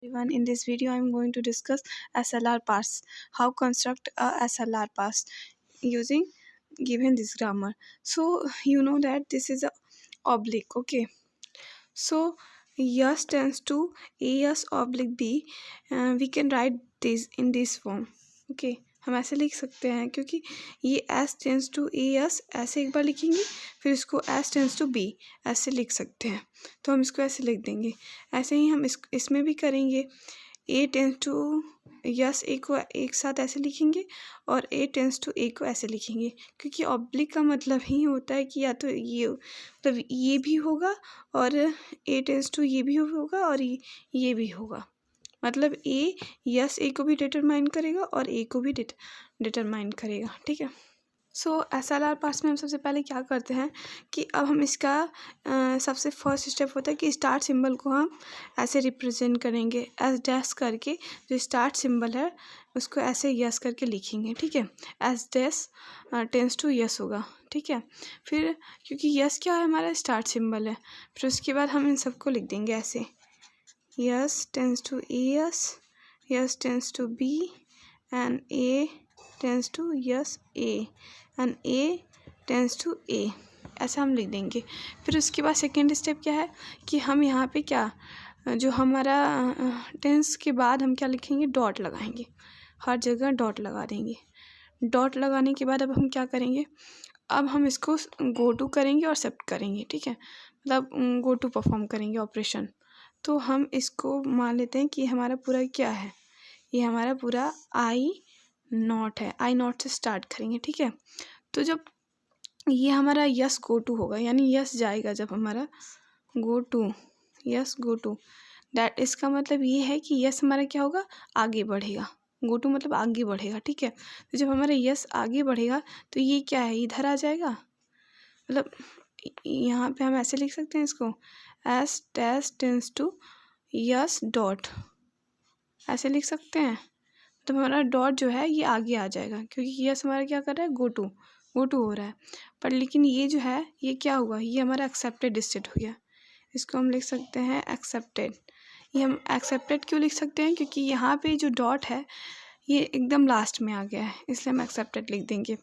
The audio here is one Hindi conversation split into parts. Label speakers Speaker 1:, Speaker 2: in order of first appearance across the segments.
Speaker 1: Everyone, in this video I am going to discuss SLR parse, how construct a SLR parse using given this grammar. So you know that this is a oblique. Okay, so S tends to AS oblique B, we can write this in this form. Okay, हम ऐसे लिख सकते हैं क्योंकि ये S tends to A S ऐसे एक बार लिखेंगे, फिर इसको S टेंस टू बी ऐसे लिख सकते हैं, तो हम इसको ऐसे लिख देंगे। ऐसे ही हम इसमें भी करेंगे, ए टेंस टू यस ए को एक साथ ऐसे लिखेंगे और ए टेंस टू ए को ऐसे लिखेंगे, क्योंकि ऑब्लिक का मतलब ही होता है कि या तो ये मतलब ये भी होगा और ए टेंस टू ये भी होगा और ये भी होगा, मतलब ए यस ए को भी डिटरमाइन करेगा और ए को भी डिटरमाइन करेगा। ठीक है, सो SLR पार्स में हम सबसे पहले क्या करते हैं कि अब हम इसका सबसे फर्स्ट स्टेप होता है कि स्टार्ट सिंबल को हम ऐसे रिप्रेजेंट करेंगे, एस डैश करके जो स्टार्ट सिंबल है उसको ऐसे यस करके लिखेंगे। ठीक है, S dash tends to S होगा। ठीक है, फिर क्योंकि यस क्या है हमारा स्टार्ट सिंबल है, फिर उसके बाद हम इन सबको लिख देंगे ऐसे, S tends to S, S tends to B and A tends to S A and A tends to A, ऐसा हम लिख देंगे। फिर उसके बाद सेकेंड स्टेप क्या है कि हम यहाँ पे क्या जो हमारा टेंस के बाद हम क्या लिखेंगे, डॉट लगाएंगे, हर जगह डॉट लगा देंगे। डॉट लगाने के बाद अब हम क्या करेंगे, अब हम इसको गो टू करेंगे और शिफ्ट करेंगे। ठीक है, मतलब गो टू परफॉर्म करेंगे ऑपरेशन। तो हम इसको मान लेते हैं कि हमारा पूरा क्या है, ये हमारा पूरा आई नॉट है, आई नॉट से स्टार्ट करेंगे। ठीक है, तो जब ये हमारा यस गो टू होगा, यानी यस जाएगा जब हमारा go to, S go to, that इसका मतलब ये है कि यस हमारा क्या होगा, आगे बढ़ेगा। गो टू मतलब आगे बढ़ेगा। ठीक है, तो जब हमारा यस आगे बढ़ेगा तो ये क्या है, इधर आ जाएगा, मतलब यहाँ पे हम ऐसे लिख सकते हैं इसको, S dash tends to S dot, ऐसे लिख सकते हैं। तो हमारा डॉट जो है ये आगे आ जाएगा, क्योंकि यस हमारा क्या कर रहा है, गो टू हो रहा है। पर लेकिन ये जो है ये क्या हुआ, ये हमारा एक्सेप्टेड स्टेट हो गया, इसको हम लिख सकते हैं एक्सेप्टेड। ये हम एक्सेप्टेड क्यों लिख सकते हैं, क्योंकि यहाँ पे जो डॉट है ये एकदम लास्ट में आ गया है, इसलिए हम एक्सेप्टेड लिख देंगे।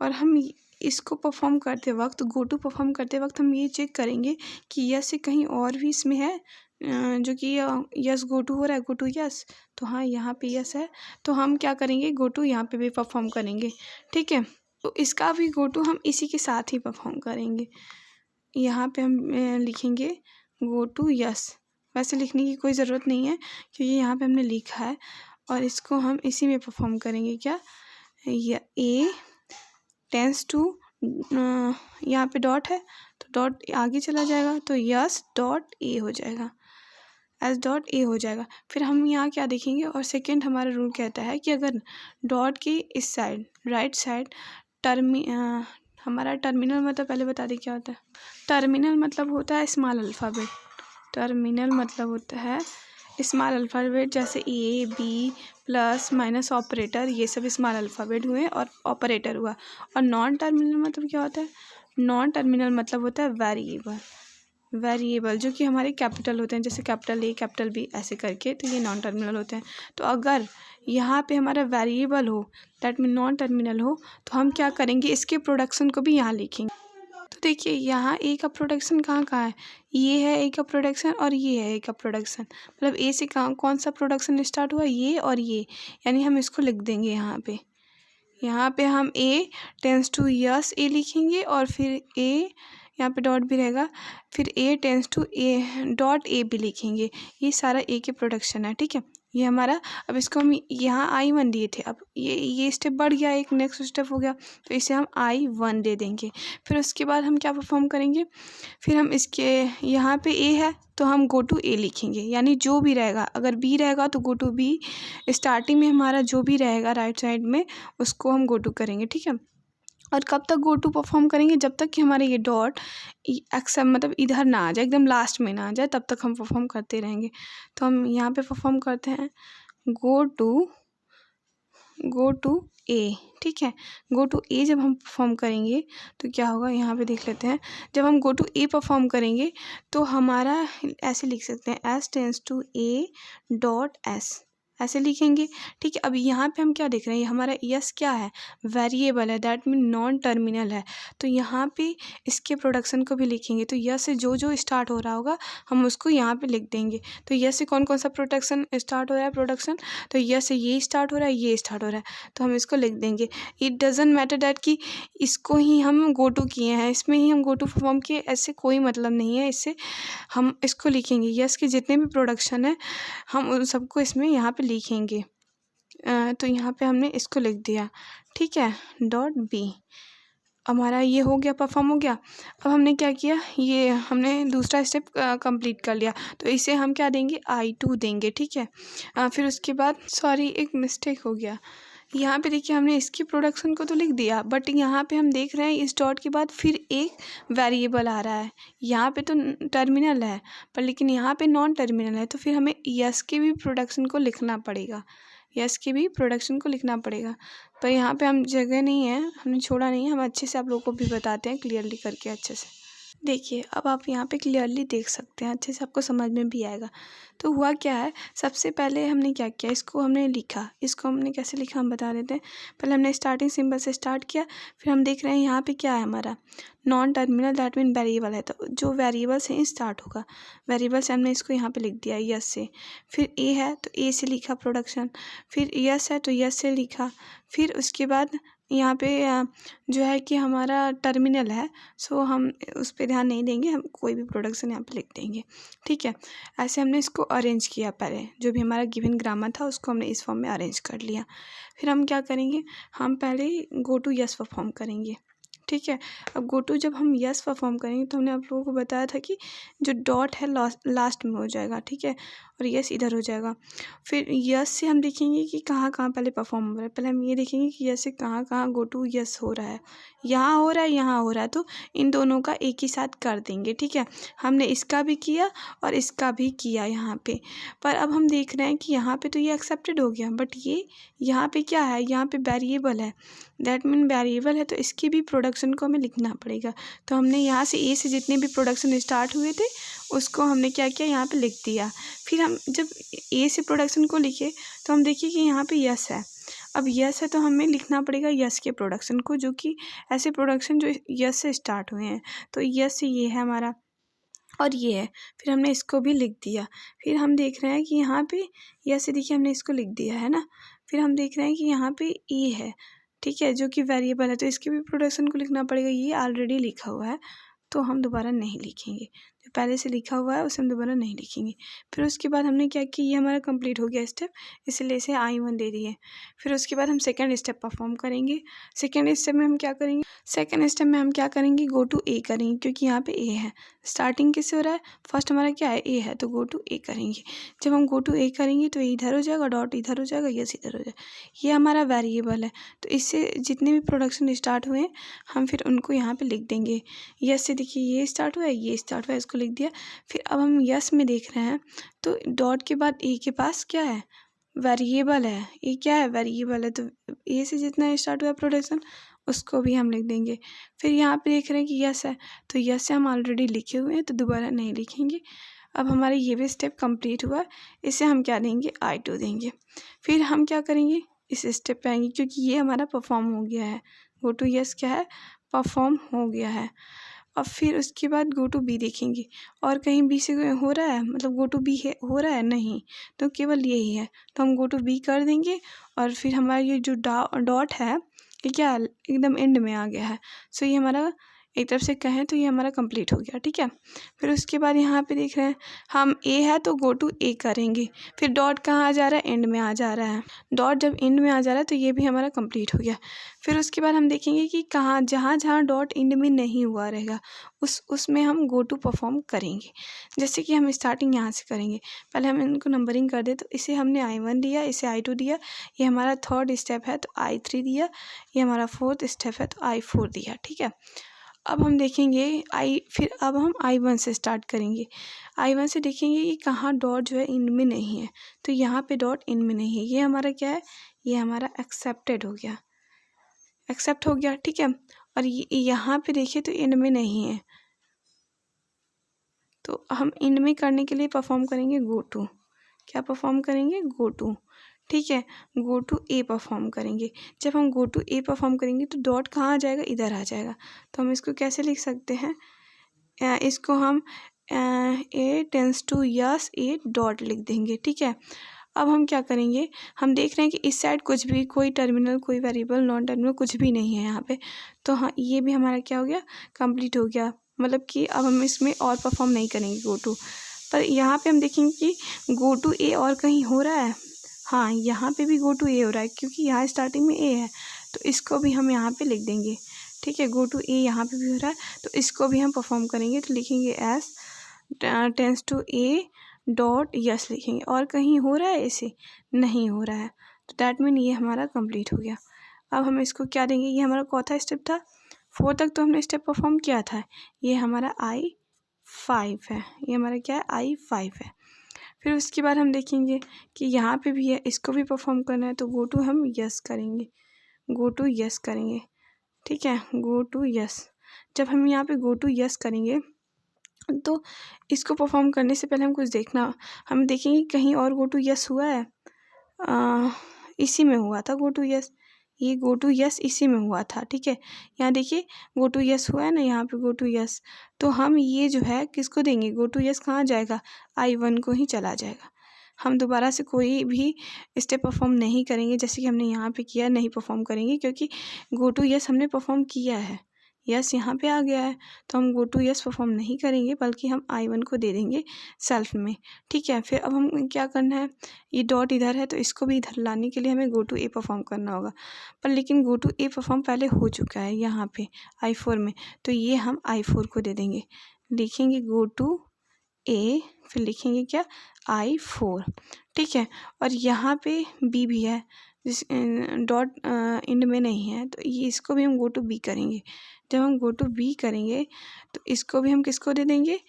Speaker 1: और हम इसको परफॉर्म करते वक्त, गो टू परफॉर्म करते वक्त हम ये चेक करेंगे कि यस से कहीं और भी इसमें है जो कि यस गो टू हो रहा है, गो टू यस, तो हाँ यहाँ पे यस है, तो हम क्या करेंगे, गो टू यहाँ पे भी परफॉर्म करेंगे। ठीक है, तो इसका भी गो टू हम इसी के साथ ही परफॉर्म करेंगे। यहाँ पे हम लिखेंगे गो टू यस, वैसे लिखने की कोई ज़रूरत नहीं है क्योंकि यहाँ पे हमने लिखा है, और इसको हम इसी में परफॉर्म करेंगे। क्या, ए टेंस टू, यहाँ पे डॉट है तो डॉट आगे चला जाएगा, तो यस डॉट ए हो जाएगा, एस डॉट ए हो जाएगा। फिर हम यहाँ क्या देखेंगे, और सेकेंड हमारा रूल कहता है कि अगर डॉट की इस साइड राइट साइड हमारा टर्मिनल मतलब पहले बता दें क्या होता है, टर्मिनल मतलब होता है स्मॉल अल्फ़ाबेट, टर्मिनल मतलब होता है स्मॉल अल्फ़ाबेट, जैसे A B plus minus operator, ये सब स्मॉल अल्फ़ाबेट हुए और ऑपरेटर हुआ। और नॉन टर्मिनल मतलब क्या होता है, नॉन टर्मिनल मतलब होता है वेरिएबल जो कि हमारे कैपिटल होते हैं, जैसे कैपिटल ए कैपिटल बी ऐसे करके, तो ये नॉन टर्मिनल होते हैं। तो अगर यहाँ पे हमारा वेरिएबल हो, दैट मीन नॉन टर्मिनल हो, तो हम क्या करेंगे, इसके प्रोडक्शन को भी यहाँ लिखेंगे। तो देखिए यहाँ ए का प्रोडक्शन कहाँ कहाँ है, ये है ए का प्रोडक्शन और ये है ए का प्रोडक्शन, मतलब ए से कौन सा प्रोडक्शन स्टार्ट हुआ, ये और ये, यानी हम इसको लिख देंगे यहाँ पे हम ए टेंस टू यस ए लिखेंगे, और फिर ए यहाँ पे डॉट भी रहेगा, फिर A tends to A dot A भी लिखेंगे, ये सारा ए के प्रोडक्शन है। ठीक है, ये हमारा, अब इसको हम यहाँ I1 दिए थे, अब ये स्टेप बढ़ गया, एक नेक्स्ट स्टेप हो गया, तो इसे हम I1 दे देंगे। फिर उसके बाद हम क्या परफॉर्म करेंगे, फिर हम इसके यहाँ पे ए है तो हम गो टू ए लिखेंगे, यानी जो भी रहेगा, अगर बी रहेगा तो गो टू बी, स्टार्टिंग में हमारा जो भी रहेगा राइट साइड में उसको हम गो टू करेंगे। ठीक है, और कब तक गो टू परफॉर्म करेंगे, जब तक कि हमारे ये डॉट एक्सेप्ट मतलब इधर ना आ जाए, एकदम लास्ट में ना आ जाए, तब तक हम परफॉर्म करते रहेंगे। तो हम यहाँ पे परफॉर्म करते हैं गो गो टू ए, ठीक है। गो टू ए जब हम परफॉर्म करेंगे तो क्या होगा, यहाँ पे देख लेते हैं। जब हम गो टू ए परफॉर्म करेंगे तो हमारा ऐसे लिख सकते हैं S tends to A dot S, ऐसे लिखेंगे, ठीक है। अब यहाँ पे हम क्या देख रहे हैं, हमारा यस क्या है, वेरिएबल है, दैट मीन नॉन टर्मिनल है। तो यहाँ पे इसके प्रोडक्शन को भी लिखेंगे, तो यस से जो जो स्टार्ट हो रहा होगा हम उसको यहाँ पे लिख देंगे। तो यस से कौन कौन सा प्रोडक्शन स्टार्ट हो रहा है, प्रोडक्शन, तो यस से ये स्टार्ट हो रहा है, ये स्टार्ट हो रहा है, तो हम इसको लिख देंगे। इट डजेंट मैटर डैट कि इसको ही हम गो टू किए हैं, इसमें ही हम गो टू परफॉर्म किए, ऐसे कोई मतलब नहीं है। इससे हम इसको लिखेंगे, यस के जितने भी प्रोडक्शन है हम उन सबको इसमें यहाँ पे लिखेंगे। तो यहाँ पे हमने इसको लिख दिया, ठीक है, डॉट बी। हमारा ये हो गया, परफॉर्म हो गया। अब हमने क्या किया, ये हमने दूसरा स्टेप कंप्लीट कर लिया, तो इसे हम क्या देंगे, I2 देंगे, ठीक है। फिर उसके बाद सॉरी एक मिस्टेक हो गया, यहाँ पे देखिए हमने इसकी प्रोडक्शन को तो लिख दिया, बट यहाँ पे हम देख रहे हैं इस डॉट के बाद फिर एक वेरिएबल आ रहा है। यहाँ पे तो टर्मिनल है पर लेकिन यहाँ पे नॉन टर्मिनल है, तो फिर हमें यस के भी प्रोडक्शन को लिखना पड़ेगा, यस के भी प्रोडक्शन को लिखना पड़ेगा। पर यहाँ पे हम जगह नहीं है, हमने छोड़ा नहीं है, हम अच्छे से आप लोगों को भी बताते हैं क्लियरली करके अच्छे से। देखिए अब आप यहाँ पे क्लियरली देख सकते हैं, अच्छे से आपको समझ में भी आएगा। तो हुआ क्या है, सबसे पहले हमने क्या किया, इसको हमने लिखा, इसको हमने कैसे लिखा हम बता देते हैं। पहले हमने स्टार्टिंग सिंबल से स्टार्ट किया, फिर हम देख रहे हैं यहाँ पे क्या है हमारा non terminal, that mean variable है, तो जो वेरिएबल से ही स्टार्ट होगा, वेरिएबल से हमने इसको यहाँ पे लिख दिया यस से। फिर ए है तो ए से लिखा प्रोडक्शन, फिर यस है तो यस से लिखा, फिर उसके बाद यहाँ पे जो है कि हमारा टर्मिनल है, सो हम उस पर ध्यान नहीं देंगे, हम कोई भी प्रोडक्शन यहाँ पे लिख देंगे, ठीक है। ऐसे हमने इसको अरेंज किया, पहले जो भी हमारा गिवन ग्रामर था उसको हमने इस फॉर्म में अरेंज कर लिया। फिर हम क्या करेंगे, हम पहले गो टू यस परफॉर्म करेंगे, ठीक है। अब गो टू जब हम यस परफॉर्म करेंगे तो हमने आप लोगों को बताया था कि जो डॉट है लास्ट में हो जाएगा, ठीक है, और यस इधर हो जाएगा। फिर यस से हम देखेंगे कि कहाँ कहाँ पहले परफॉर्म हो रहा है, पहले हम ये देखेंगे कि यस से कहाँ कहाँ गो टू यस हो रहा है, यहाँ हो रहा है, यहाँ हो रहा है, तो इन दोनों का एक ही साथ कर देंगे, ठीक है। हमने इसका भी किया और इसका भी किया यहाँ पे, पर अब हम देख रहे हैं कि यहाँ पे तो ये एक्सेप्टेड हो गया, बट ये यहाँ पे क्या है, यहाँ पे वेरिएबल है, दैट मीन वेरिएबल है, तो इसकी भी प्रोडक्शन को हमें लिखना पड़ेगा। तो हमने यहाँ से ए से जितने भी प्रोडक्शन स्टार्ट हुए थे उसको हमने क्या किया, यहाँ पे लिख दिया। फिर हम जब ए से प्रोडक्शन को लिखे तो हम देखिए कि यहाँ पे यस है, अब यस है तो हमें लिखना पड़ेगा यस के प्रोडक्शन को, जो कि ऐसे प्रोडक्शन जो यस से स्टार्ट हुए हैं, तो यस से ये है हमारा और ये है, फिर हमने इसको भी लिख दिया। फिर हम देख रहे हैं कि यहाँ पे यस से देखिए हमने इसको लिख दिया है ना, फिर हम देख रहे हैं कि यहाँ पे ए है, ठीक है, जो कि वेरिएबल है, तो इसके भी प्रोडक्शन को लिखना पड़ेगा, ये ऑलरेडी लिखा हुआ है तो हम दोबारा नहीं लिखेंगे, जो पहले से लिखा हुआ है उसे हम दोबारा नहीं लिखेंगे। फिर उसके बाद हमने क्या किया, ये हमारा कंप्लीट हो गया स्टेप, इसलिए इसे I1 दे दिए। फिर उसके बाद हम सेकंड स्टेप परफॉर्म करेंगे। सेकंड स्टेप में हम क्या करेंगे, सेकंड स्टेप में हम क्या करेंगे, गो टू ए करेंगे, क्योंकि यहाँ पे ए है, स्टार्टिंग किससे हो रहा है, फर्स्ट हमारा क्या है, ए है, तो गो टू ए करेंगे। जब हम गो टू ए करेंगे तो इधर हो जाएगा, डॉट इधर हो जाएगा, यस इधर हो जाएगा, ये हमारा वेरिएबल है, तो इससे जितने भी प्रोडक्शन स्टार्ट हुए हैं हम फिर उनको यहाँ पर लिख देंगे। यस से देखिए ये स्टार्ट हुआ है, ये स्टार्ट हुआ है, इसको लिख दिया। फिर अब हम यस में देख रहे हैं तो डॉट के बाद ए के पास क्या है, वेरिएबल है, ये क्या है, वेरिएबल है, तो ए से जितना स्टार्ट हुआ प्रोडक्शन उसको भी हम लिख देंगे। फिर यहाँ पे देख रहे हैं कि यस है, तो यस से हम ऑलरेडी लिखे हुए हैं तो दोबारा नहीं लिखेंगे। अब हमारा ये भी स्टेप कंप्लीट हुआ, इसे हम क्या देंगे, I2 देंगे। फिर हम क्या करेंगे, इस स्टेप पे आएंगे, क्योंकि ये हमारा परफॉर्म हो गया है, गो टू यस क्या है, परफॉर्म हो गया है। अब फिर उसके बाद गो टू बी देखेंगे, और कहीं बी से हो रहा है, मतलब गो टू बी है हो रहा है नहीं, तो केवल यही है, तो हम गो टू बी कर देंगे। और फिर हमारा ये जो डॉट है ये क्या एकदम एंड में आ गया है, सो ये हमारा एक तरफ से कहें तो ये हमारा कंप्लीट हो गया, ठीक है। फिर उसके बाद यहाँ पे देख रहे हैं हम ए है तो गो टू ए करेंगे, फिर डॉट कहाँ आ जा रहा है, एंड में आ जा रहा है, डॉट जब एंड में आ जा रहा है तो ये भी हमारा कंप्लीट हो गया। फिर उसके बाद हम देखेंगे कि कहाँ जहाँ जहाँ डॉट एंड में नहीं हुआ रहेगा उसमें हम गो टू परफॉर्म करेंगे। जैसे कि हम स्टार्टिंग यहाँ से करेंगे, पहले हम इनको नंबरिंग कर दे, तो इसे हमने I1 दिया, इसे I2 दिया, ये हमारा थर्ड स्टेप है तो I3 दिया, ये हमारा फोर्थ स्टेप है तो I4 दिया, ठीक है। अब हम देखेंगे फिर अब हम I1 से स्टार्ट करेंगे। I1 से देखेंगे कि कहाँ डॉट जो है इनमें नहीं है, तो यहाँ पे डॉट इनमें नहीं है, ये हमारा क्या है, ये हमारा एक्सेप्टेड हो गया, एक्सेप्ट हो गया, ठीक है। और यहाँ पे देखिए तो इनमें नहीं है, तो हम इनमें करने के लिए परफॉर्म करेंगे गो टू। क्या परफॉर्म करेंगे, गो टू, ठीक है, गो टू ए परफॉर्म करेंगे। जब हम गो टू ए परफॉर्म करेंगे तो डॉट कहाँ आ जाएगा, इधर आ जाएगा। तो हम इसको कैसे लिख सकते हैं, इसको हम A tends to S A dot लिख देंगे, ठीक है। अब हम क्या करेंगे, हम देख रहे हैं कि इस साइड कुछ भी, कोई टर्मिनल, कोई वेरिएबल, नॉन टर्मिनल कुछ भी नहीं है यहाँ पे, तो हाँ ये भी हमारा क्या हो गया, कंप्लीट हो गया। मतलब कि अब हम इसमें और परफॉर्म नहीं करेंगे गो टू। पर यहाँ पे हम देखेंगे कि गो टू ए और कहीं हो रहा है, हाँ यहाँ पे भी गो टू ए हो रहा है, क्योंकि यहाँ स्टार्टिंग में ए है, तो इसको भी हम यहाँ पे लिख देंगे, ठीक है। गो टू ए यहाँ पे भी हो रहा है, तो इसको भी हम परफॉर्म करेंगे, तो लिखेंगे S tends to A dot S लिखेंगे। और कहीं हो रहा है, ऐसे नहीं हो रहा है, तो दैट मीन ये हमारा कंप्लीट हो गया। अब हम इसको क्या देंगे, ये हमारा चौथा स्टेप था, 4 तक तो हमने स्टेप परफॉर्म किया था, ये हमारा I5 है, ये हमारा क्या है, I5 है। फिर उसके बाद हम देखेंगे कि यहाँ पे भी है, इसको भी परफॉर्म करना है, तो गो टू हम यस करेंगे, गो टू यस करेंगे, ठीक है, गो टू यस। जब हम यहाँ पे गो टू यस करेंगे तो इसको परफॉर्म करने से पहले हम कुछ देखना, हम देखेंगे कहीं और गो टू यस हुआ है, इसी में हुआ था गो टू यस, ये गो टू यस इसी में हुआ था, ठीक है। यहाँ देखिए गो टू यस हुआ है ना, यहाँ पे गो टू यस, तो हम ये जो है किसको देंगे, गो टू यस कहाँ जाएगा, I1 को ही चला जाएगा। हम दोबारा से कोई भी स्टेप परफॉर्म नहीं करेंगे, जैसे कि हमने यहाँ पे किया, नहीं परफॉर्म करेंगे, क्योंकि गो टू यस हमने परफॉर्म किया है, यस यहाँ पे आ गया है, तो हम गो टू यस परफॉर्म नहीं करेंगे, बल्कि हम I1 को दे देंगे सेल्फ में, ठीक है। फिर अब हम क्या करना है, ये डॉट इधर है, तो इसको भी इधर लाने के लिए हमें गो टू ए परफॉर्म करना होगा, पर लेकिन गो टू ए परफॉर्म पहले हो चुका है यहाँ पे I4 में, तो ये हम I4 को दे देंगे, लिखेंगे गो टू ए, फिर लिखेंगे क्या, I4, ठीक है। और यहाँ पे बी भी है, जिस डॉट इंड में नहीं है, तो ये इसको भी हम गो टू बी करेंगे। जब हम गो टू बी करेंगे तो इसको भी हम किसको दे देंगे,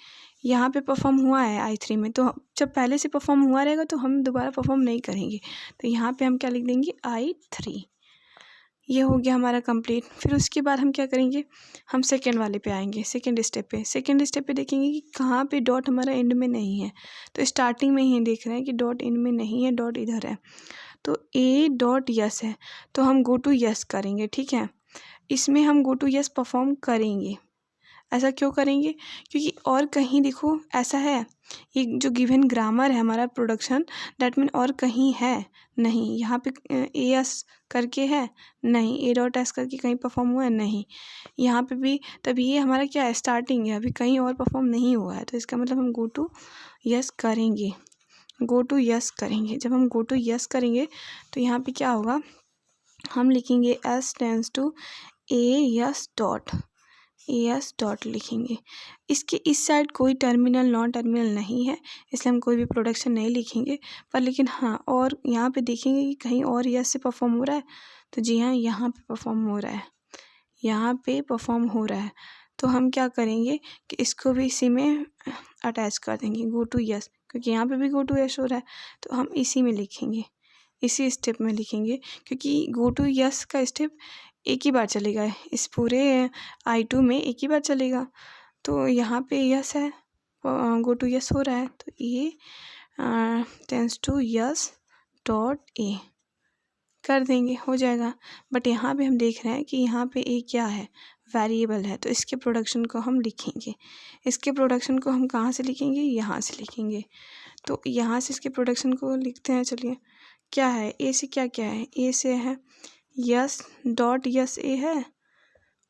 Speaker 1: यहाँ पे परफॉर्म हुआ है I3 में, तो जब पहले से परफॉर्म हुआ रहेगा तो हम दोबारा परफॉर्म नहीं करेंगे, तो यहाँ पे हम क्या लिख देंगे, I3। ये हो गया हमारा कंप्लीट। फिर उसके बाद हम क्या करेंगे, हम सेकेंड वाले पे आएंगे, सेकेंड स्टेप पे देखेंगे कि कहाँ पे डॉट हमारा एंड में नहीं है, तो स्टार्टिंग में ही देख रहे हैं कि डॉट एंड में नहीं है, डॉट इधर है, तो ए डॉट यस है, तो हम गो टू यस करेंगे, ठीक है। इसमें हम गो टू यस परफॉर्म करेंगे। ऐसा क्यों करेंगे, क्योंकि और कहीं देखो ऐसा है, ये जो गिवन ग्रामर है हमारा प्रोडक्शन, दैट मीन और कहीं है नहीं, यहाँ पे ए एस करके है नहीं, ए डॉट एस करके कहीं परफॉर्म हुआ है नहीं, यहाँ पे भी, तभी ये हमारा क्या है, स्टार्टिंग है, अभी कहीं और परफॉर्म नहीं हुआ है, तो इसका मतलब हम गो टू यस करेंगे, गो टू यस करेंगे। जब हम गो टू यस करेंगे तो यहाँ पे क्या होगा, हम लिखेंगे S tends to S dot लिखेंगे। इसके इस साइड कोई टर्मिनल, नॉन टर्मिनल नहीं है, इसलिए हम कोई भी प्रोडक्शन नहीं लिखेंगे, पर लेकिन हाँ, और यहाँ पे देखेंगे कि कहीं और यस से परफॉर्म हो रहा है, तो जी हाँ यहाँ पे परफॉर्म हो रहा है, यहाँ पे परफॉर्म हो रहा है, तो हम क्या करेंगे कि इसको भी इसी में अटैच कर देंगे, गो टू यस, क्योंकि यहाँ पे भी गो टू यस हो रहा है, तो हम इसी में लिखेंगे, इसी स्टेप में लिखेंगे, क्योंकि गो टू यस का स्टेप एक ही बार चलेगा, इस पूरे I2 में एक ही बार चलेगा, तो यहाँ पे यस है, गो टू यस हो रहा है, तो ये tends to S dot A कर देंगे, हो जाएगा। बट यहाँ पे हम देख रहे हैं कि यहाँ पे ए क्या है, वेरिएबल है, तो इसके प्रोडक्शन को हम लिखेंगे, इसके प्रोडक्शन को हम कहाँ से लिखेंगे, यहाँ से लिखेंगे, तो यहाँ से इसके प्रोडक्शन को लिखते हैं, चलिए क्या है, ए से क्या क्या है, ए से है यस डॉट यस ए है,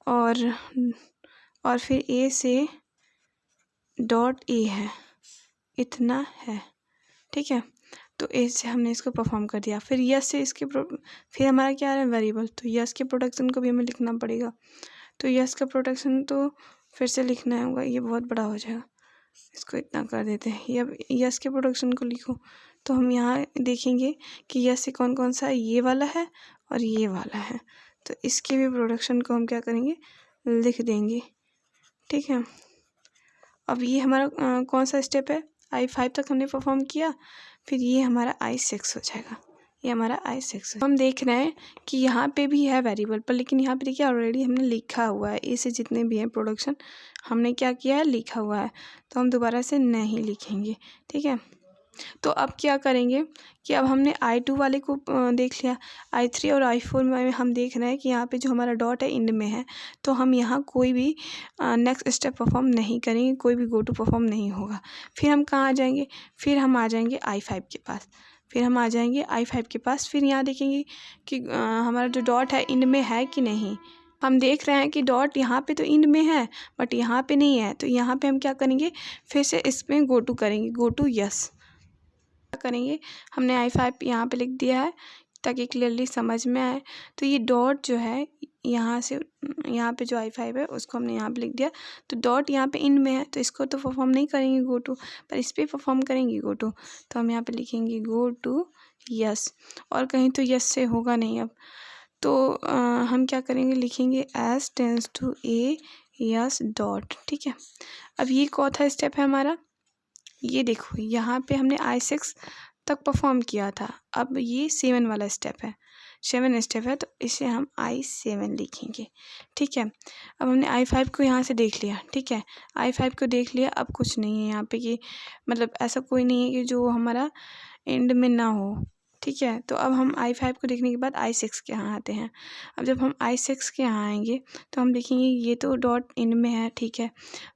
Speaker 1: और फिर ए से डॉट ए है, इतना है, ठीक है। तो ए से हमने इसको परफॉर्म कर दिया, फिर यस से इसके फिर हमारा क्या है, वेरिएबल, तो यस के प्रोडक्शन को भी हमें लिखना पड़ेगा, तो यस का प्रोडक्शन तो फिर से लिखना होगा, ये बहुत बड़ा हो जाएगा, इसको इतना कर देते हैं, ये अब यस के प्रोडक्शन को लिखो, तो हम यहाँ देखेंगे कि यस से कौन कौन सा है, ये वाला है और ये वाला है, तो इसके भी प्रोडक्शन को हम क्या करेंगे, लिख देंगे, ठीक है। अब ये हमारा कौन सा स्टेप है, I5 तक हमने परफॉर्म किया, फिर ये हमारा I6 हो जाएगा, ये हमारा I6 है। हम देख रहे हैं कि यहाँ पे भी है वेरिएबल पर, लेकिन यहाँ पे देखिए ऑलरेडी हमने लिखा हुआ है, ए से जितने भी हैं प्रोडक्शन हमने क्या किया है, लिखा हुआ है, तो हम दोबारा से नहीं लिखेंगे। ठीक है, तो अब क्या करेंगे कि अब हमने I2 वाले को देख लिया, I3 और I4 में हम देख रहे हैं कि यहाँ पे जो हमारा डॉट है इंड में है, तो हम यहाँ कोई भी नेक्स्ट स्टेप परफॉर्म नहीं करेंगे, कोई भी गो टू परफॉर्म नहीं होगा। फिर हम कहाँ आ जाएंगे, फिर हम आ जाएंगे I5 के पास, फिर हम आ जाएंगे I5 के पास। फिर यहाँ देखेंगे कि हमारा जो डॉट है इंड में है कि नहीं। हम देख रहे हैं कि डॉट यहाँ पे तो इंड में है बट यहाँ पे नहीं है, तो यहाँ पे हम क्या करेंगे, फिर से इसमें गो टू करेंगे, गो टू यस करेंगे। हमने I5 यहाँ पे लिख दिया है ताकि क्लियरली समझ में आए। तो ये डॉट जो है यहाँ से यहाँ पे जो I5 है उसको हमने यहाँ पे लिख दिया, तो डॉट यहाँ पे इन में है, तो इसको तो परफॉर्म नहीं करेंगे गो टू, पर इस पर परफॉर्म करेंगे गो टू। तो हम यहाँ पे लिखेंगे गो टू यस, और कहीं तो यस से होगा नहीं अब, तो हम क्या करेंगे, लिखेंगे S tends to A S dot. ठीक है, अब ये चौथा स्टेप है हमारा। ये देखो यहाँ पे हमने I6 तक परफॉर्म किया था, अब ये 7 वाला स्टेप है, 7 स्टेप है, तो इसे हम I7 लिखेंगे। ठीक है, अब हमने I5 को यहाँ से देख लिया। ठीक है, I5 को देख लिया, अब कुछ नहीं है यहाँ पे कि मतलब ऐसा कोई नहीं है कि जो हमारा एंड में ना हो। ठीक है, तो अब हम I5 को देखने के बाद I6 के यहाँ आते हैं। अब जब हम I6 के यहाँ आएंगे तो हम देखेंगे ये तो डॉट इंड में है, ठीक है,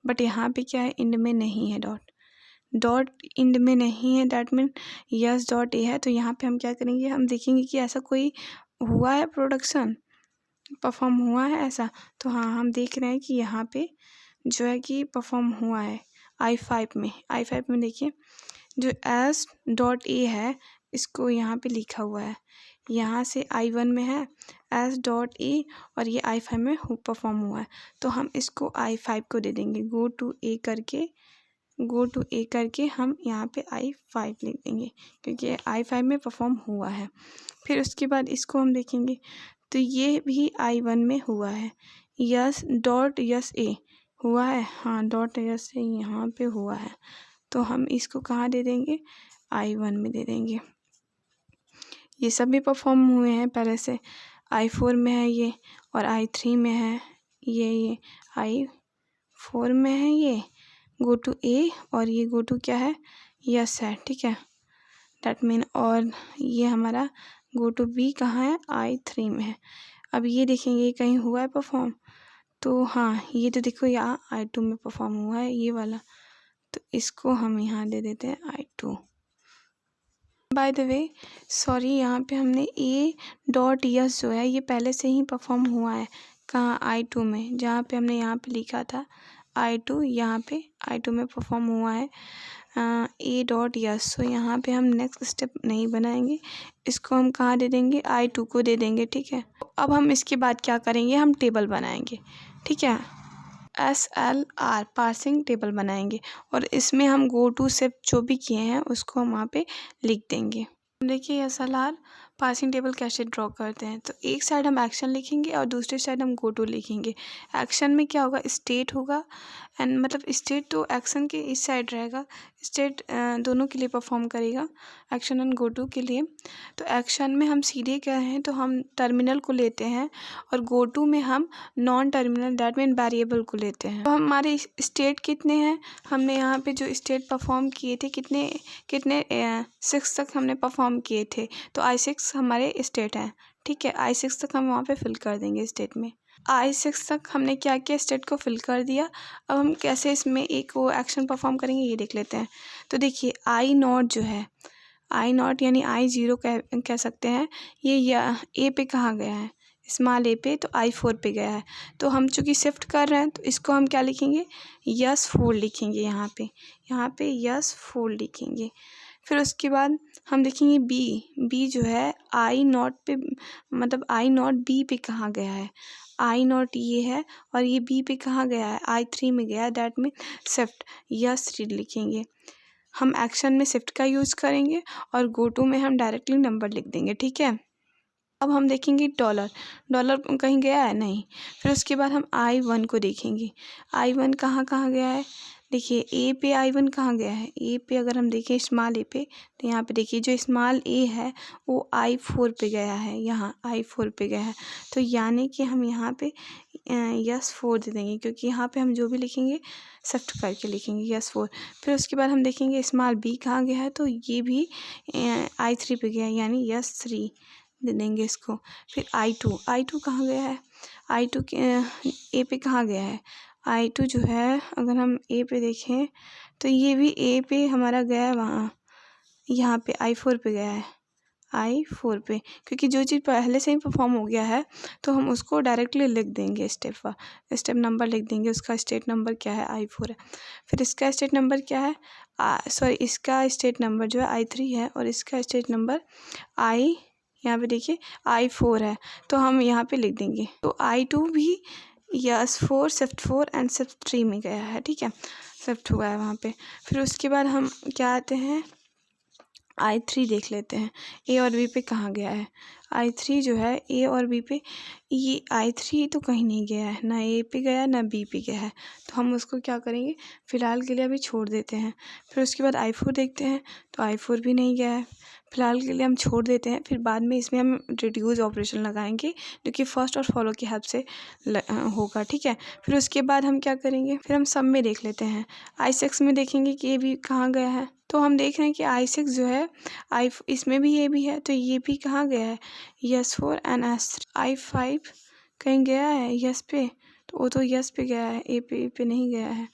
Speaker 1: बट यहाँ पे क्या है, इंड में नहीं है, डॉट इंड में नहीं है, दैट मीन यस डॉट ए है। तो यहाँ पे हम क्या करेंगे, हम देखेंगे कि ऐसा कोई हुआ है, प्रोडक्शन परफॉर्म हुआ है ऐसा। तो हाँ, हम देख रहे हैं कि यहाँ पे जो है कि परफॉर्म हुआ है I5 में देखिए जो एस डॉट ए है इसको यहाँ पे लिखा हुआ है, यहाँ से I1 में है एस डॉट ए और ये I5 में परफॉर्म हुआ है, तो हम इसको I5 को दे देंगे, गो टू ए करके हम यहाँ पे I5 लिख देंगे क्योंकि I5 में परफॉर्म हुआ है। फिर उसके बाद इसको हम देखेंगे तो ये भी I1 में हुआ है, यस डॉट यस ए हुआ है, हाँ डॉट यस ए यहाँ पे हुआ है, तो हम इसको कहाँ दे देंगे, I1 में दे देंगे। ये सब भी परफॉर्म हुए हैं पहले से, I4 में है ये और I3 में है ये I4 में है ये गो टू ए और ये गो टू क्या है, यस है। ठीक है, दैट मीन और ये हमारा गो टू बी कहाँ है, I3 में है। अब ये देखेंगे कहीं हुआ है परफॉर्म, तो हाँ ये तो देखो यहाँ I2 में परफॉर्म हुआ है ये वाला, तो इसको हम यहाँ दे देते हैं I2। By the way sorry, यहाँ पे हमने ए डॉट यस जो है ये पहले से ही परफॉर्म हुआ है, कहाँ, I2 में, जहाँ पे हमने यहाँ पे लिखा था I2, यहाँ पे I2 में परफॉर्म हुआ है ए डॉट यस। सो यहाँ पे हम नेक्स्ट स्टेप नहीं बनाएंगे, इसको हम कहाँ दे देंगे, I2 को दे देंगे। ठीक है, अब हम इसके बाद क्या करेंगे, हम टेबल बनाएंगे। ठीक है, SLR पार्सिंग टेबल बनाएंगे और इसमें हम गो टू से जो भी किए हैं उसको हम वहाँ पे लिख देंगे। देखिए SLR पासिंग टेबल कैसे ड्रॉ करते हैं, तो एक साइड हम एक्शन लिखेंगे और दूसरी साइड हम गो टू लिखेंगे। एक्शन में क्या होगा, स्टेट होगा, एंड मतलब स्टेट तो एक्शन के इस साइड रहेगा, स्टेट दोनों के लिए परफॉर्म करेगा, एक्शन एंड गो टू के लिए। तो एक्शन में हम सीधे क्या हैं, तो हम टर्मिनल को लेते हैं और गो टू में हम non terminal that mean variable को लेते हैं। तो हमारे स्टेट कितने हैं, हमने यहाँ पे जो स्टेट परफॉर्म किए थे कितने 6 तक हमने परफॉर्म किए थे, तो I6 हमारे स्टेट हैं। ठीक है, I6 तक हम वहाँ पे फिल कर देंगे स्टेट में। I6 तक हमने क्या किया, स्टेट को फिल कर दिया। अब हम कैसे इसमें एक वो एक्शन परफॉर्म करेंगे ये देख लेते हैं। तो देखिए I0 जो है, I0 यानी I0 कह सकते हैं, ये ए पे कहाँ गया है, स्मॉल ए पे, तो I4 पे गया है। तो हम चूँकि शिफ्ट कर रहे हैं तो इसको हम क्या लिखेंगे, यस 4 लिखेंगे, यहाँ पे यस 4 लिखेंगे। फिर उसके बाद हम देखेंगे बी जो है I0 पे, मतलब I0 बी पे कहाँ गया है, I0 ये है और ये बी पे कहाँ गया है, I3 में गया है, दैट मीन शिफ्ट यस 3 लिखेंगे। हम एक्शन में शिफ्ट का यूज़ करेंगे और गो टू में हम डायरेक्टली नंबर लिख देंगे। ठीक है, अब हम देखेंगे डॉलर, डॉलर कहीं गया है नहीं। फिर उसके बाद हम I1 को देखेंगे, I1 कहाँ कहाँ गया है। देखिए ए पे I1 कहाँ गया है, ए पे अगर हम देखें स्मॉल ए पे, तो यहाँ पे देखिए जो स्मॉल ए है वो I4 पे गया है, यहाँ I4 पे गया है। तो यानी कि हम यहाँ पे यस 4 दे देंगे, क्योंकि यहाँ पे हम जो भी लिखेंगे शिफ्ट करके लिखेंगे यस 4। फिर उसके बाद हम देखेंगे स्मॉल बी कहाँ गया है, तो ये भी I3 पे गया है, यानी यस 3 दे देंगे इसको। फिर I2 कहाँ गया है, I2 ए पे कहाँ गया है। I2 जो है अगर हम ए पे देखें तो ये भी ए पे हमारा गया है, वहाँ यहाँ पे I4 पे गया है, I4 पे, क्योंकि जो चीज़ पहले से ही परफॉर्म हो गया है तो हम उसको डायरेक्टली लिख देंगे, स्टेप नंबर लिख देंगे, उसका स्टेट नंबर क्या है I4 है। फिर इसका स्टेट नंबर क्या है, इसका स्टेट नंबर जो है I3 है, और इसका स्टेट नंबर यहाँ पे देखिए I4 है, तो हम यहाँ पे लिख देंगे। तो I2 भी यस 4 शिफ्ट 4 एंड शिफ्ट 3 में गया है, ठीक है, शिफ्ट हुआ है वहाँ पे। फिर उसके बाद हम क्या आते हैं, I3 देख लेते हैं, ए और बी पे कहाँ गया है। I3 जो है ए और बी पे, ये I3 तो कहीं नहीं गया है, ना ए पे गया ना बी पे गया है, तो हम उसको क्या करेंगे, फ़िलहाल के लिए अभी छोड़ देते हैं। फिर उसके बाद I4 देखते हैं, तो I4 भी नहीं गया है, फ़िलहाल के लिए हम छोड़ देते हैं। फिर बाद में इसमें हम रिड्यूस ऑपरेशन लगाएंगे, जो कि फर्स्ट और फॉलो की हेल्प से होगा, ठीक है। फिर उसके बाद हम क्या करेंगे, फिर हम सब में देख लेते हैं। I6 में देखेंगे कि ये भी कहाँ गया है, तो हम देख रहे हैं कि I6 जो है इसमें भी ये भी है, तो ये भी कहाँ गया है, यस 4 एंड यस 3। I5 कहीं गया है यस पे, तो वो तो यस पे गया है, ए पे नहीं गया है।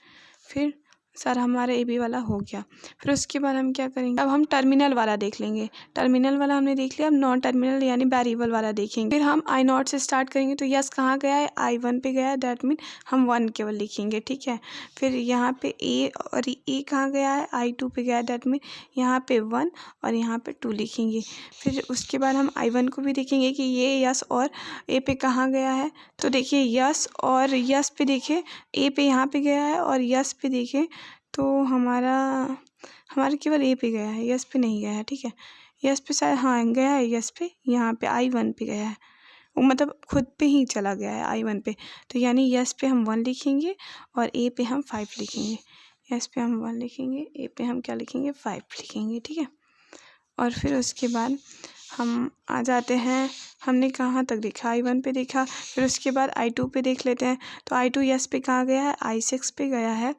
Speaker 1: फिर सर हमारा ए बी वाला हो गया। फिर उसके बाद हम क्या करेंगे, अब हम टर्मिनल वाला देख लेंगे। टर्मिनल वाला हमने देख लिया, अब नॉन टर्मिनल यानी वेरिएबल वाला देखेंगे। फिर हम I0 से स्टार्ट करेंगे, तो यस कहाँ गया है, I1 पे गया है, दैट मीन हम 1 केवल लिखेंगे, ठीक है। फिर यहाँ पे ए और ए कहाँ गया है, I2 पे गया है, दैट मीन यहाँ पे 1 और यहाँ पे 2 लिखेंगे। फिर उसके बाद हम I1 को भी देखेंगे कि ये यस और ए पे कहाँ गया है, तो देखिए यस और यस पे देखिए, ए पे यहाँ पे गया है और यस पे देखिए तो हमारा केवल ए पे गया है, यस पे नहीं गया है, ठीक है। यस पे शायद हाँ गया है, यस पे यहाँ पे I1 पे गया है, वो मतलब खुद पे ही चला गया है I1 पे, तो यानी यस पे हम 1 लिखेंगे और ए पे हम 5 लिखेंगे। यस पे हम 1 लिखेंगे, ए पे हम क्या लिखेंगे, 5 लिखेंगे, ठीक है। और फिर उसके बाद हम आ जाते हैं, हमने कहाँ तक देखा, I1 पे देखा। फिर उसके बाद I2 पे देख लेते हैं, तो I2 यस पे कहाँ गया है, I6 पे गया है,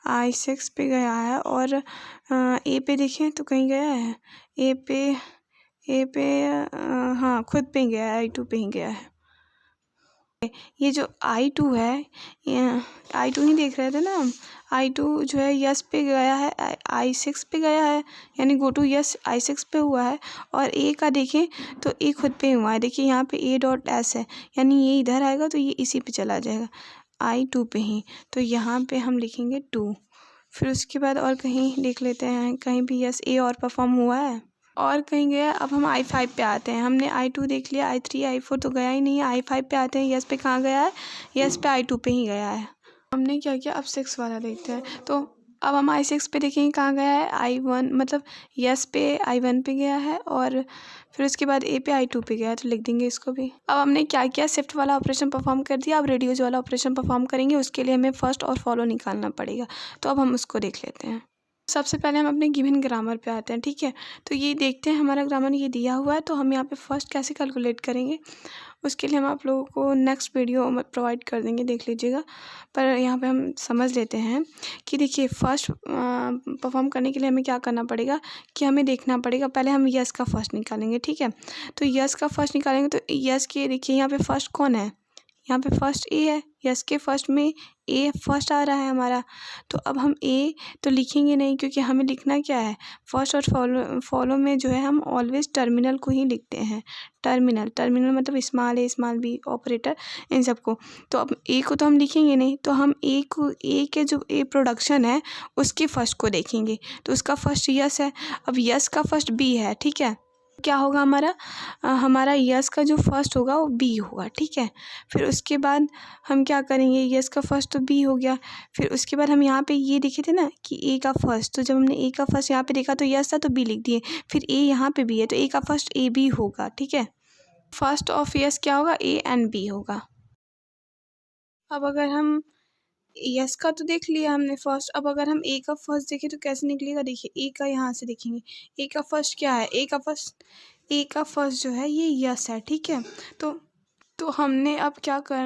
Speaker 1: I6 पे गया है। और ए पे देखें तो कहीं गया है, ए पे हाँ खुद पे ही गया है, I2 पे ही गया है। ये जो I2 है, I2 ही देख रहे थे ना हम, I2 जो है यस पे गया है, I6 पे गया है, यानी गो टू यस I6 पे हुआ है। और ए का देखें तो ए खुद पे हुआ है, देखिए यहाँ पे A.S है, यानी ये इधर आएगा तो ये इसी पे चला जाएगा, I2 पे ही, तो यहाँ पे हम लिखेंगे 2। फिर उसके बाद और कहीं देख लेते हैं, कहीं भी यस ए और परफॉर्म हुआ है और कहीं गया। अब हम I5 पे आते हैं, हमने I2 देख लिया, I3 I4 तो गया ही नहीं है, I5 पे आते हैं, यस पे कहाँ गया है, यस पे I2 पे ही गया है। हमने क्या किया, अब 6 वाला देखते हैं, तो अब हम I6 पे देखेंगे कहाँ गया है, I1 मतलब यस पे I1 पे गया है, और फिर उसके बाद ए पे I2 पे गया है, तो लिख देंगे इसको भी। अब हमने क्या किया, शिफ्ट वाला ऑपरेशन परफॉर्म कर दिया, अब रेडियोज वाला ऑपरेशन परफॉर्म करेंगे, उसके लिए हमें फर्स्ट और फॉलो निकालना पड़ेगा, तो अब हम उसको देख लेते हैं। सबसे पहले हम अपने गिवन ग्रामर पे आते हैं, ठीक है। तो ये देखते हैं हमारा ग्रामर ये दिया हुआ है, तो हम यहाँ पे फर्स्ट कैसे कैलकुलेट करेंगे, उसके लिए हम आप लोगों को नेक्स्ट वीडियो में प्रोवाइड कर देंगे, देख लीजिएगा। पर यहाँ पे हम समझ लेते हैं कि देखिए फर्स्ट परफॉर्म करने के लिए हमें क्या करना पड़ेगा, कि हमें देखना पड़ेगा, पहले हम यस का फर्स्ट निकालेंगे, ठीक है। तो यस का फर्स्ट निकालेंगे, तो यस के देखिए यहाँ पे फर्स्ट कौन है, यहाँ पे फर्स्ट ए है, यस के फर्स्ट में ए फर्स्ट आ रहा है हमारा, तो अब हम ए तो लिखेंगे नहीं, क्योंकि हमें लिखना क्या है, फर्स्ट और फॉलो में जो है हम ऑलवेज टर्मिनल को ही लिखते हैं। टर्मिनल मतलब स्मॉल ए स्मॉल बी ऑपरेटर इन सबको, तो अब ए को तो हम लिखेंगे नहीं, तो हम ए के जो ए प्रोडक्शन है उसके फर्स्ट को देखेंगे, तो उसका फर्स्ट यस है, अब यस का फर्स्ट बी है, ठीक है। क्या होगा हमारा यस का जो फर्स्ट होगा वो बी होगा, ठीक है। फिर उसके बाद हम क्या करेंगे, यस का फर्स्ट तो बी हो गया, फिर उसके बाद हम यहाँ पे ये देखे थे ना कि ए का फर्स्ट, तो जब हमने ए का फर्स्ट यहाँ पे देखा तो यस था तो बी लिख दिए, फिर ए यहाँ पे भी है तो ए का फर्स्ट ए बी होगा, ठीक है। फर्स्ट ऑफ यस क्या होगा, ए एंड बी होगा। अब अगर हम यस का तो देख लिया हमने फर्स्ट, अब अगर हम ए का फर्स्ट देखें तो कैसे निकलेगा, देखिए ए का यहाँ से देखेंगे, ए का फर्स्ट क्या है, ए का फर्स्ट जो है ये यस है, ठीक है। तो हमने अब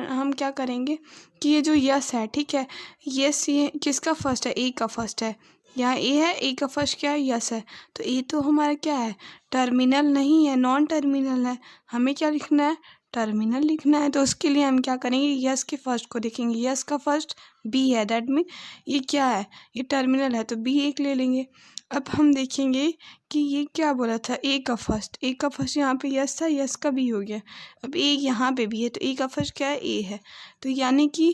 Speaker 1: हम क्या करेंगे कि ये जो यस है, ठीक है, यस ये किसका फर्स्ट है, ए का फर्स्ट है, यहाँ ए है, ए का फर्स्ट क्या है, यस है। तो ए तो हमारा क्या है, टर्मिनल नहीं है, नॉन टर्मिनल है, हमें क्या लिखना है, टर्मिनल लिखना है। तो उसके लिए हम क्या करेंगे, यस के फर्स्ट को देखेंगे, यस का फर्स्ट बी है, दैट मीन ये क्या है, ये टर्मिनल है, तो बी एक ले लेंगे। अब हम देखेंगे कि ये क्या बोला था, ए का फर्स्ट यहाँ पे यस था, यस का बी हो गया। अब ए यहाँ पे भी है, तो ए का फर्स्ट क्या है, ए है। तो यानी कि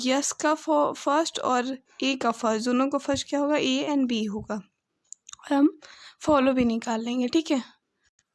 Speaker 1: यस का फर्स्ट और ए का फर्स्ट दोनों का फर्स्ट क्या होगा, ए एंड बी होगा। और हम फॉलो भी निकाल लेंगे, ठीक है।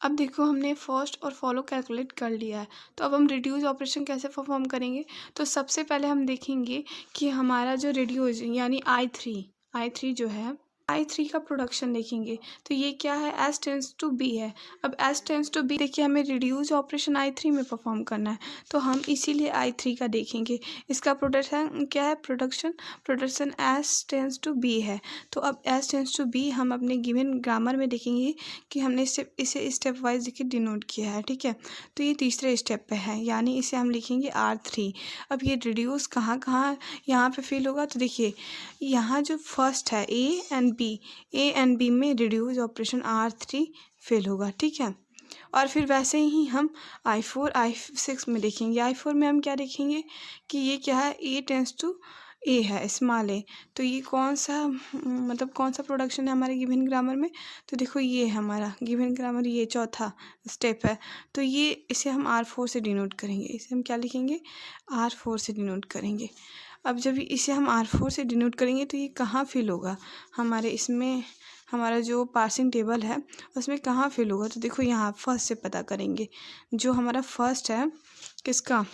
Speaker 1: अब देखो हमने फर्स्ट और फॉलो कैलकुलेट कर लिया है, तो अब हम रिड्यूस ऑपरेशन कैसे परफॉर्म करेंगे। तो सबसे पहले हम देखेंगे कि हमारा जो रिड्यूस यानी आई थ्री जो है, आई3 का प्रोडक्शन देखेंगे। तो ये क्या है, एस टेंस टू बी है। अब एस टेंस टू बी देखिए, हमें रिड्यूस ऑपरेशन आई3 में परफॉर्म करना है, तो हम इसीलिए आई3 का देखेंगे। इसका प्रोडक्शन क्या है, production S tends to B है। तो अब एस टेंस टू बी हम अपने गिवन ग्रामर में देखेंगे कि हमने इसे स्टेप वाइज देखिए डिनोट किया है, ठीक है। तो ये तीसरे स्टेप पे है, यानी इसे हम लिखेंगे R3। अब ये रिड्यूस कहाँ कहाँ यहाँ पे फिल होगा, तो देखिए यहाँ जो फर्स्ट है ए एंड बी में रिड्यूस ऑपरेशन R3 फेल होगा, ठीक है। और फिर वैसे ही हम I4 I6 में देखेंगे। I4 में हम क्या देखेंगे कि ये क्या है, ए टेंस टू ए है, स्मॉल ए। तो ये कौन सा प्रोडक्शन है हमारे गिवन ग्रामर में, तो देखो ये हमारा गिवन ग्रामर ये चौथा स्टेप है। तो ये इसे हम R4 से डिनोट करेंगे, इसे हम क्या लिखेंगे, R4 से डिनोट करेंगे। अब जब इसे हम R4 से डिनोट करेंगे तो ये कहाँ फिल होगा, हमारे इसमें हमारा जो पार्सिंग टेबल है उसमें कहाँ फिल होगा। तो देखो यहाँ फर्स्ट से पता करेंगे, जो हमारा फर्स्ट है किसका,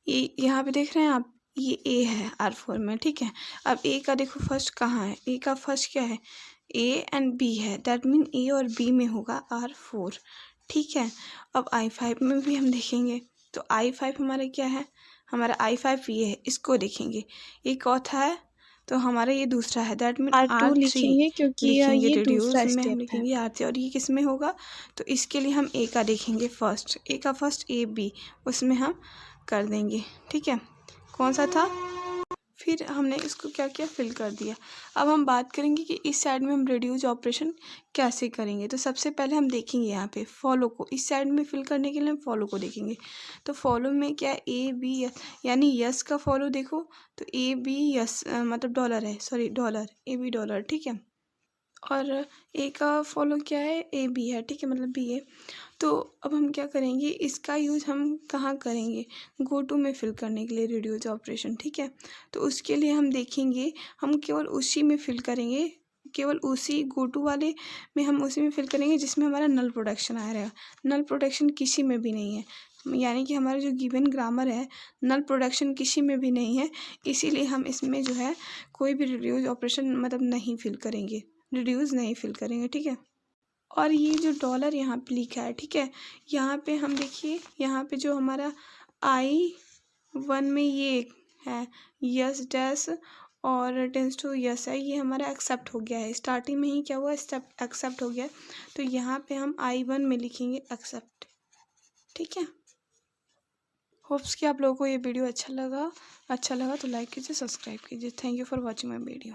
Speaker 1: ये यहाँ पे देख रहे हैं आप, ये ए है R4 में, ठीक है। अब ए का देखो फर्स्ट कहाँ है, ए का फर्स्ट क्या है, ए एंड बी है, दैट मीन ए और बी में होगा R4, ठीक है। अब I5 में भी हम देखेंगे, तो I5 हमारा क्या है, हमारा I5 ये है, इसको देखेंगे, ये चौथा है, तो हमारा ये दूसरा है, दैट मीन
Speaker 2: R2
Speaker 1: R3
Speaker 2: लिखेंगे क्योंकि
Speaker 1: लिखेंगे,
Speaker 2: ये
Speaker 1: रिड्यूस
Speaker 2: दूसरा
Speaker 1: में हम
Speaker 2: स्टेप है।
Speaker 1: लिखेंगे R3, और ये किस में होगा, तो इसके लिए हम ए का देखेंगे फर्स्ट, ए का फर्स्ट ए बी, उसमें हम कर देंगे, ठीक है। कौन सा था, फिर हमने इसको क्या किया, फिल कर दिया। अब हम बात करेंगे कि इस साइड में हम रिड्यूस ऑपरेशन कैसे करेंगे। तो सबसे पहले हम देखेंगे यहाँ पे फॉलो को, इस साइड में फिल करने के लिए हम फॉलो को देखेंगे। तो फॉलो में क्या है, ए बी यस, यानी यस का फॉलो देखो, तो ए बी यस मतलब डॉलर है, sorry dollar, A B dollar, ठीक है। और ए का फॉलो क्या है, ए बी है, ठीक है, मतलब बी है। तो अब हम क्या करेंगे, इसका यूज़ हम कहाँ करेंगे, गो टू में फिल करने के लिए रिड्यूस ऑपरेशन, ठीक है। तो उसके लिए हम देखेंगे, हम केवल उसी में फिल करेंगे, केवल उसी गो टू वाले में हम उसी में फिल करेंगे जिसमें हमारा नल प्रोडक्शन आ रहेगा। नल प्रोडक्शन किसी में भी नहीं है, यानी कि हमारा जो गिवन ग्रामर है नल प्रोडक्शन किसी में भी नहीं है, इसीलिए हम इसमें जो है कोई भी रिड्यूस ऑपरेशन मतलब नहीं फिल करेंगे, रिड्यूस नहीं फिल करेंगे, ठीक है। और ये जो डॉलर यहाँ पे लिखा है, ठीक है, यहाँ पे हम देखिए, यहाँ पे जो हमारा I1 में ये है यस डैश और टेंस टू यस है, ये हमारा एक्सेप्ट हो गया है, स्टार्टिंग में ही क्या हुआ, एक्सेप्ट हो गया। तो यहाँ पे हम I1 में लिखेंगे एक्सेप्ट, ठीक है। होप्स कि आप लोगों को ये वीडियो अच्छा लगा तो लाइक कीजिए, सब्सक्राइब कीजिए। Thank you for watching my video.